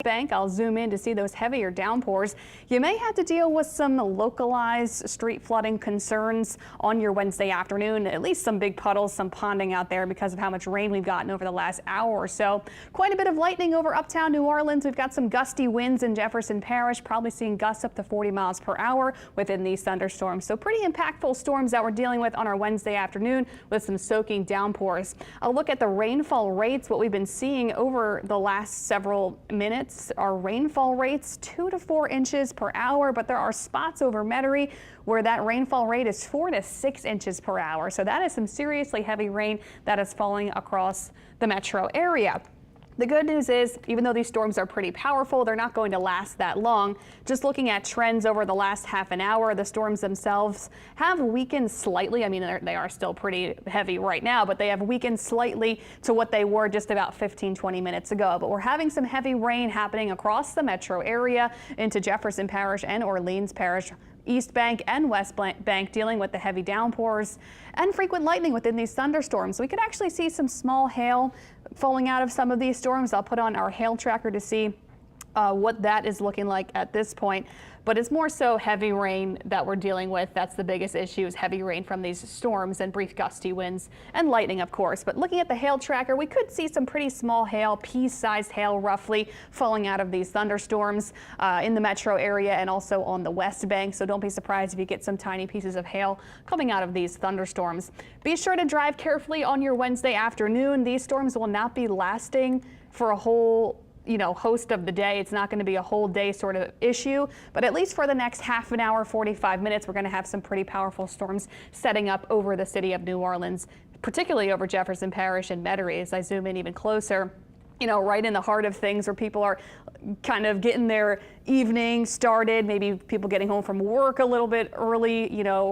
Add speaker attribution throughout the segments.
Speaker 1: Bank. I'll zoom in to see those heavier downpours. You may have to deal with some localized street flooding concerns on your Wednesday afternoon, at least some big puddles, some ponding out there because of how much rain we've gotten over the last hour or so. Quite a bit of lightning over uptown New Orleans. We've got some gusty winds in Jefferson Parish, probably seeing gusts up to 40 miles per hour within these thunderstorms. So pretty impactful storms that we're dealing with on our Wednesday afternoon with some soaking downpours. I'll look at the rainfall rates, what we've been seeing over the last several minutes. Our rainfall rates 2 to 4 inches per hour, but there are spots over Metairie where that rainfall rate is 4 to 6 inches per hour. So that is some seriously heavy rain that is falling across the metro area. The good news is, even though these storms are pretty powerful, they're not going to last that long. Just looking at trends over the last half an hour, the storms themselves have weakened slightly. I mean, they are still pretty heavy right now, but they have weakened slightly to what they were just about 15-20 minutes ago. But we're having some heavy rain happening across the metro area into Jefferson Parish and Orleans Parish. East Bank and West Bank dealing with the heavy downpours and frequent lightning within these thunderstorms. We could actually see some small hail falling out of some of these storms. I'll put on our hail tracker to see what that is looking like at this point. But it's more so heavy rain that we're dealing with. That's the biggest issue, is heavy rain from these storms and brief gusty winds and lightning, of course. But looking at the hail tracker, we could see some pretty small hail, pea-sized hail roughly, falling out of these thunderstorms in the metro area and also on the West Bank. So don't be surprised if you get some tiny pieces of hail coming out of these thunderstorms. Be sure to drive carefully on your Wednesday afternoon. These storms will not be lasting for a whole host of the day. It's not going to be a whole day sort of issue, but at least for the next half an hour, 45 minutes, we're going to have some pretty powerful storms setting up over the city of New Orleans, particularly over Jefferson Parish and Metairie. As I zoom in even closer, right in the heart of things where people are kind of getting their evening started, maybe people getting home from work a little bit early,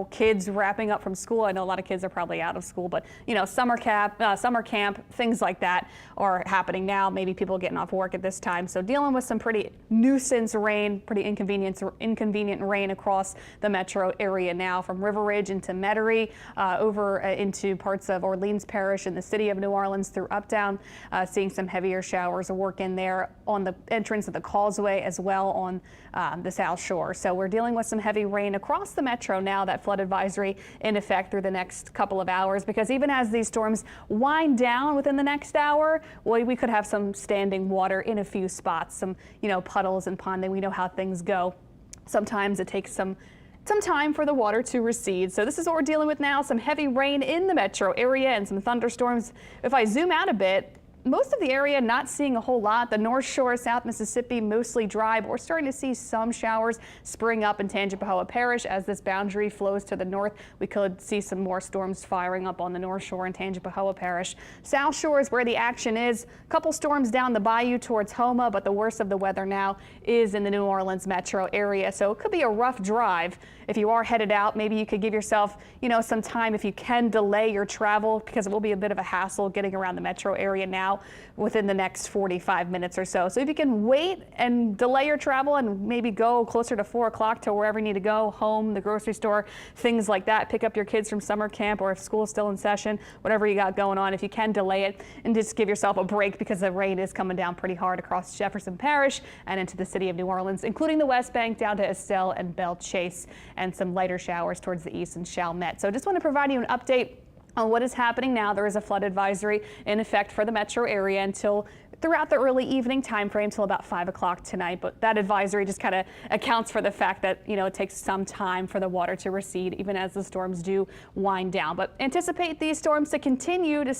Speaker 1: kids wrapping up from school. I know a lot of kids are probably out of school, but summer camp, things like that are happening now. Maybe people getting off work at this time. So dealing with some pretty nuisance rain, pretty inconvenient rain across the metro area now, from River Ridge into Metairie, over into parts of Orleans Parish and the city of New Orleans through uptown, seeing some heavier showers of work in there on the entrance of the causeway as well on the South Shore. So we're dealing with some heavy rain across the metro now. That flood advisory in effect through the next couple of hours, because even as these storms wind down within the next hour, well, we could have some standing water in a few spots, some puddles and ponding. We know how things go. Sometimes it takes some time for the water to recede. So this is what we're dealing with now, some heavy rain in the metro area and some thunderstorms. If I zoom out a bit, most of the area not seeing a whole lot. The North Shore, South Mississippi, mostly dry, but we're starting to see some showers spring up in Tangipahoa Parish. As this boundary flows to the north, we could see some more storms firing up on the North Shore and Tangipahoa Parish. South Shore is where the action is. A couple storms down the bayou towards Houma, but the worst of the weather now is in the New Orleans metro area. So it could be a rough drive. If you are headed out, maybe you could give yourself, some time, if you can, delay your travel, because it will be a bit of a hassle getting around the metro area now within the next 45 minutes or so. So if you can wait and delay your travel and maybe go closer to 4 o'clock to wherever you need to go, home, the grocery store, things like that, pick up your kids from summer camp, or if school is still in session, whatever you got going on, if you can delay it and just give yourself a break, because the rain is coming down pretty hard across Jefferson Parish and into the city of New Orleans, including the West Bank down to Estelle and Belle Chase, and some lighter showers towards the east and Chalmette. So just want to provide you an update on what is happening now. There is a flood advisory in effect for the metro area until throughout the early evening time frame till about 5 o'clock tonight. But that advisory just kind of accounts for the fact that, it takes some time for the water to recede, even as the storms do wind down. But anticipate these storms to continue to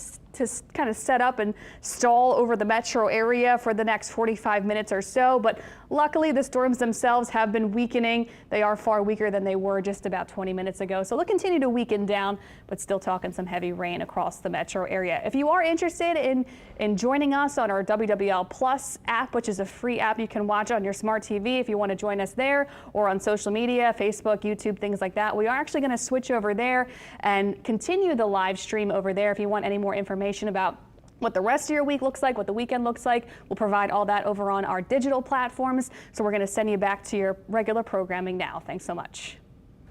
Speaker 1: kind of set up and stall over the metro area for the next 45 minutes or so. But luckily, the storms themselves have been weakening. They are far weaker than they were just about 20 minutes ago. So they'll continue to weaken down, but still talking some heavy rain across the metro area. If you are interested in joining us on our WWL Plus app, which is a free app you can watch on your smart TV if you want to join us there, or on social media, Facebook, YouTube, things like that, we are actually going to switch over there and continue the live stream over there. If you want any more information about what the rest of your week looks like, what the weekend looks like, we'll provide all that over on our digital platforms. So we're going to send you back to your regular programming now. Thanks so much.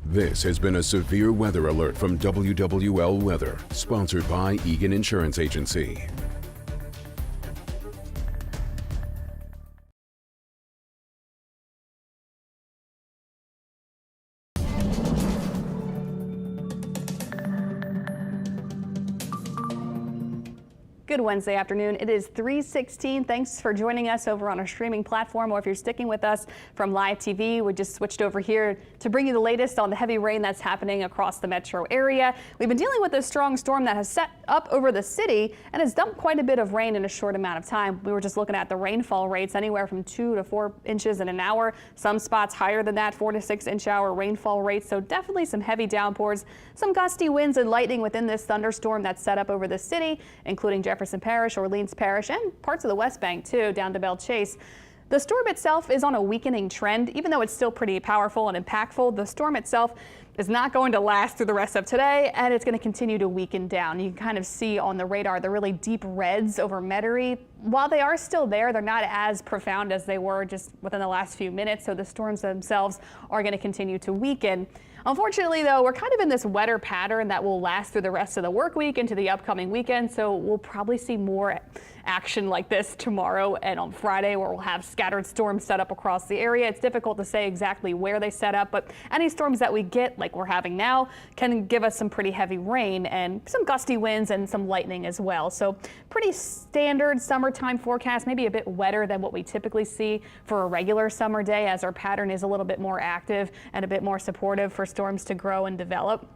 Speaker 2: This has been a severe weather alert from WWL Weather, sponsored by Egan Insurance Agency.
Speaker 1: Good Wednesday afternoon. It is 3:16. Thanks for joining us over on our streaming platform, or if you're sticking with us from live TV, we just switched over here to bring you the latest on the heavy rain that's happening across the metro area. We've been dealing with a strong storm that has set up over the city and has dumped quite a bit of rain in a short amount of time. We were just looking at the rainfall rates, anywhere from 2 to 4 inches in an hour. Some spots higher than that, 4 to 6 inch hour rainfall rates. So definitely some heavy downpours, some gusty winds and lightning within this thunderstorm that's set up over the city, including Jefferson Parish, Orleans Parish, and parts of the West Bank too, down to Belle Chase. The storm itself is on a weakening trend. Even though it's still pretty powerful and impactful, the storm itself is not going to last through the rest of today, and it's going to continue to weaken down. You can kind of see on the radar the really deep reds over Metairie. While they are still there, they're not as profound as they were just within the last few minutes, so the storms themselves are going to continue to weaken. Unfortunately, though, we're kind of in this wetter pattern that will last through the rest of the work week into the upcoming weekend, so we'll probably see more action like this tomorrow and on Friday, where we'll have scattered storms set up across the area. It's difficult to say exactly where they set up, but any storms that we get, like we're having now, can give us some pretty heavy rain and some gusty winds and some lightning as well. So pretty standard summertime forecast, maybe a bit wetter than what we typically see for a regular summer day, as our pattern is a little bit more active and a bit more supportive for storms to grow and develop.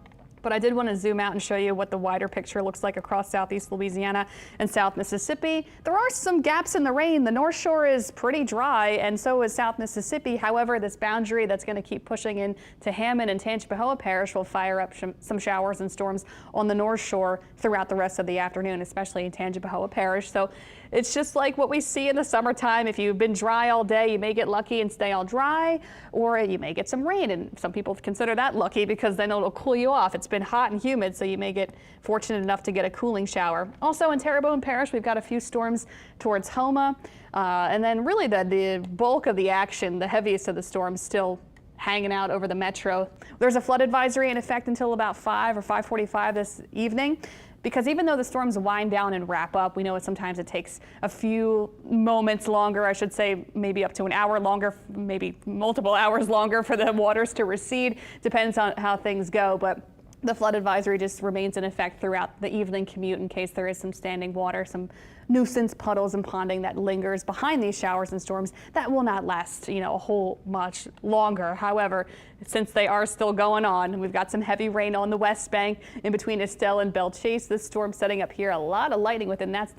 Speaker 1: But I did want to zoom out and show you what the wider picture looks like across southeast Louisiana and South Mississippi. There are some gaps in the rain. The North Shore is pretty dry, and so is South Mississippi. However, this boundary that's going to keep pushing into Hammond and Tangipahoa Parish will fire up some showers and storms on the North Shore throughout the rest of the afternoon, especially in Tangipahoa Parish. So it's just like what we see in the summertime. If you've been dry all day, you may get lucky and stay all dry, or you may get some rain, and some people consider that lucky because then it'll cool you off. It's been hot and humid, so you may get fortunate enough to get a cooling shower. Also in Terrebonne Parish, we've got a few storms towards Homa, and then really the bulk of the action, the heaviest of the storms, still hanging out over the metro. There's a flood advisory in effect until about 5 or 5:45 this evening. Because even though the storms wind down and wrap up, we know sometimes it takes a few moments longer, I should say maybe up to an hour longer, maybe multiple hours longer for the waters to recede. Depends on how things go. But the flood advisory just remains in effect throughout the evening commute in case there is some standing water, some nuisance puddles and ponding that lingers behind these showers and storms. That will not last, a whole much longer. However, since they are still going on, we've got some heavy rain on the West Bank in between Estelle and Belle Chase. This storm setting up here, a lot of lightning within that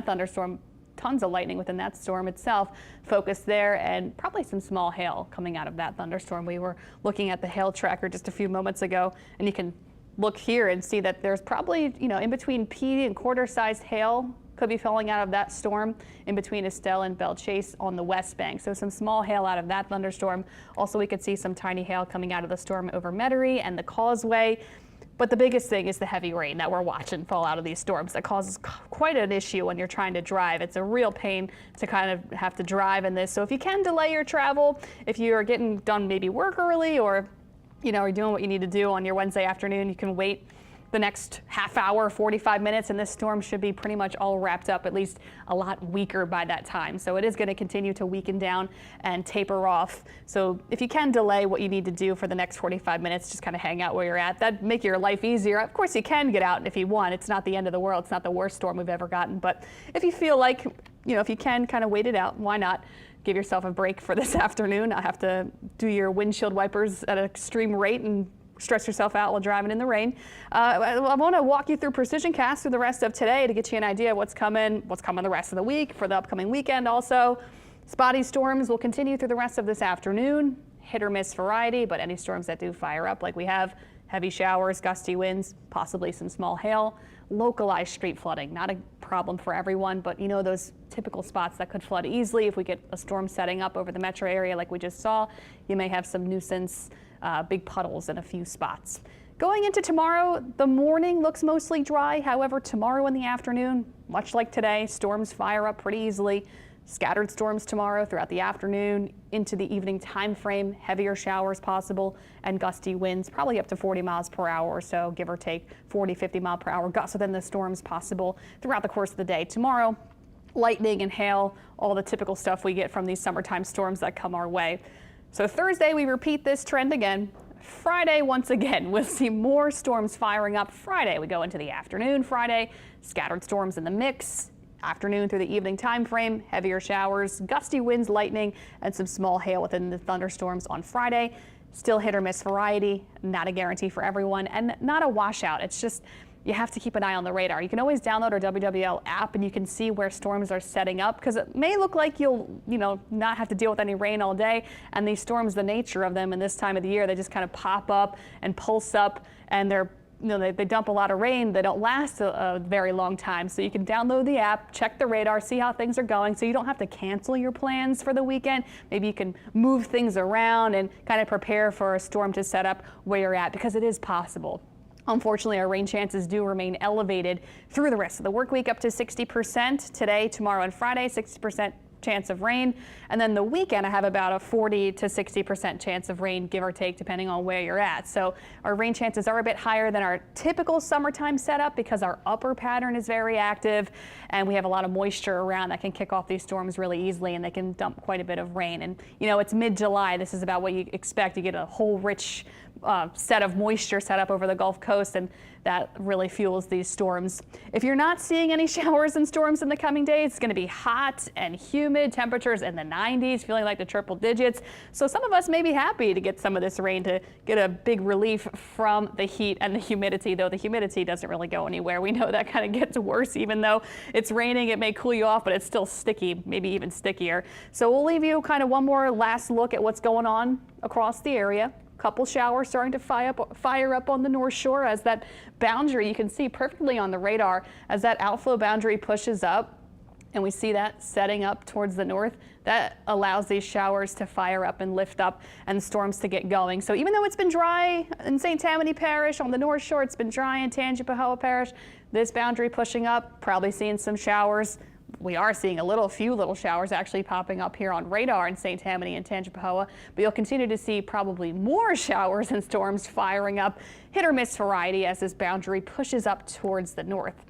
Speaker 1: thunderstorm. Tons of lightning within that storm itself focused there, and probably some small hail coming out of that thunderstorm. We were looking at the hail tracker just a few moments ago, and you can look here and see that there's probably, in between pea and quarter-sized hail could be falling out of that storm in between Estelle and Belle Chase on the West Bank. So some small hail out of that thunderstorm. Also, we could see some tiny hail coming out of the storm over Metairie and the Causeway. But the biggest thing is the heavy rain that we're watching fall out of these storms. That causes quite an issue when you're trying to drive. It's a real pain to kind of have to drive in this. So if you can delay your travel, if you are getting done maybe work early, or are doing what you need to do on your Wednesday afternoon, you can wait the next half hour, 45 minutes, and this storm should be pretty much all wrapped up, at least a lot weaker by that time. So it is going to continue to weaken down and taper off. So if you can delay what you need to do for the next 45 minutes, just kind of hang out where you're at. That'd make your life easier. Of course, you can get out if you want. It's not the end of the world. It's not the worst storm we've ever gotten. But if you feel like, if you can kind of wait it out, why not? Give yourself a break for this afternoon. Not have to do your windshield wipers at an extreme rate and stress yourself out while driving in the rain. I want to walk you through precision cast through the rest of today to get you an idea of what's coming the rest of the week, for the upcoming weekend also. Spotty storms will continue through the rest of this afternoon. Hit or miss variety, but any storms that do fire up, like we have, heavy showers, gusty winds, possibly some small hail, localized street flooding. Not a problem for everyone, but those typical spots that could flood easily if we get a storm setting up over the metro area like we just saw. You may have some nuisance big puddles in a few spots. Going into tomorrow, the morning looks mostly dry. However, tomorrow in the afternoon, much like today, storms fire up pretty easily. Scattered storms tomorrow throughout the afternoon into the evening time frame, heavier showers possible, and gusty winds, probably up to 40 miles per hour or so, give or take 40, 50 mile per hour gusts within the storms possible throughout the course of the day. Tomorrow, lightning and hail, all the typical stuff we get from these summertime storms that come our way. So Thursday, we repeat this trend again. Friday, once again, we'll see more storms firing up. Friday, we go into the afternoon. Friday, scattered storms in the mix. Afternoon through the evening time frame, heavier showers, gusty winds, lightning, and some small hail within the thunderstorms on Friday. Still hit or miss variety, not a guarantee for everyone, and not a washout. It's just you have to keep an eye on the radar. You can always download our WWL app and you can see where storms are setting up, because it may look like you'll not have to deal with any rain all day. And these storms, the nature of them in this time of the year, they just kind of pop up and pulse up, and they dump a lot of rain. They don't last a very long time. So you can download the app, check the radar, see how things are going, so you don't have to cancel your plans for the weekend. Maybe you can move things around and kind of prepare for a storm to set up where you're at, because it is possible. Unfortunately, our rain chances do remain elevated through the rest of the work week, up to 60% today, tomorrow, and Friday, 60% chance of rain. And then the weekend, I have about a 40 to 60% chance of rain, give or take, depending on where you're at. So our rain chances are a bit higher than our typical summertime setup, because our upper pattern is very active and we have a lot of moisture around that can kick off these storms really easily, and they can dump quite a bit of rain. And it's mid-July. This is about what you expect. You get a whole rich set of moisture set up over the Gulf Coast, and that really fuels these storms. If you're not seeing any showers and storms in the coming days, it's going to be hot and humid, temperatures in the 90s, feeling like the triple digits. So some of us may be happy to get some of this rain to get a big relief from the heat and the humidity, though the humidity doesn't really go anywhere. We know that kind of gets worse. Even though it's raining, it may cool you off, but it's still sticky, maybe even stickier. So we'll leave you kind of one more last look at what's going on across the area. Couple showers starting to fire up on the North Shore, as that boundary, you can see perfectly on the radar, as that outflow boundary pushes up and we see that setting up towards the north. That allows these showers to fire up and lift up and storms to get going. So even though it's been dry in St. Tammany Parish on the North Shore, it's been dry in Tangipahoa Parish, this boundary pushing up, probably seeing some showers. We are seeing a few little showers actually popping up here on radar in St. Tammany and Tangipahoa, but you'll continue to see probably more showers and storms firing up, hit or miss variety, as this boundary pushes up towards the north.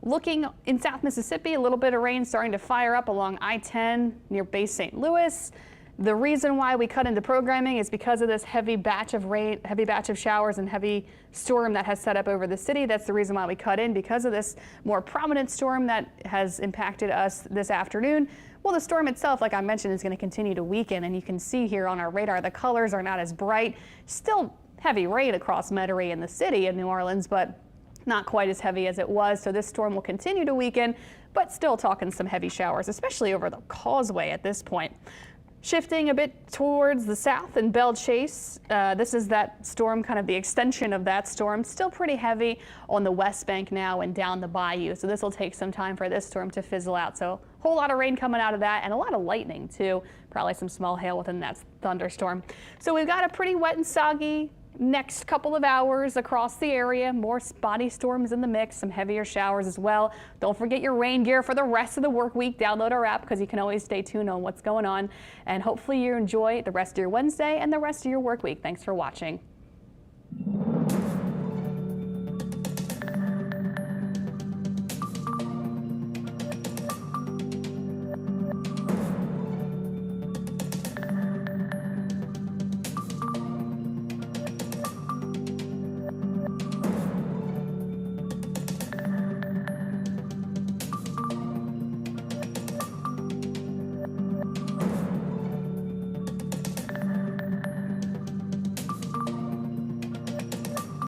Speaker 1: Looking in South Mississippi, a little bit of rain starting to fire up along I-10 near base St. Louis. The reason why we cut into programming is because of this heavy batch of rain, heavy batch of showers and heavy storm that has set up over the city. That's the reason why we cut in, because of this more prominent storm that has impacted us this afternoon. Well, the storm itself, like I mentioned, is going to continue to weaken, and you can see here on our radar the colors are not as bright. Still heavy rain across Metairie and the city of New Orleans, but not quite as heavy as it was. So this storm will continue to weaken, but still talking some heavy showers, especially over the causeway at this point. Shifting a bit towards the south in Belle Chase, this is that storm, kind of the extension of that storm. Still pretty heavy on the west bank now and down the bayou. So this will take some time for this storm to fizzle out. So a whole lot of rain coming out of that, and a lot of lightning too. Probably some small hail within that thunderstorm. So we've got a pretty wet and soggy next couple of hours across the area. More spotty storms in the mix, some heavier showers as well. Don't forget your rain gear for the rest of the work week. Download our app, because you can always stay tuned on what's going on. And hopefully you enjoy the rest of your Wednesday and the rest of your work week. Thanks for watching.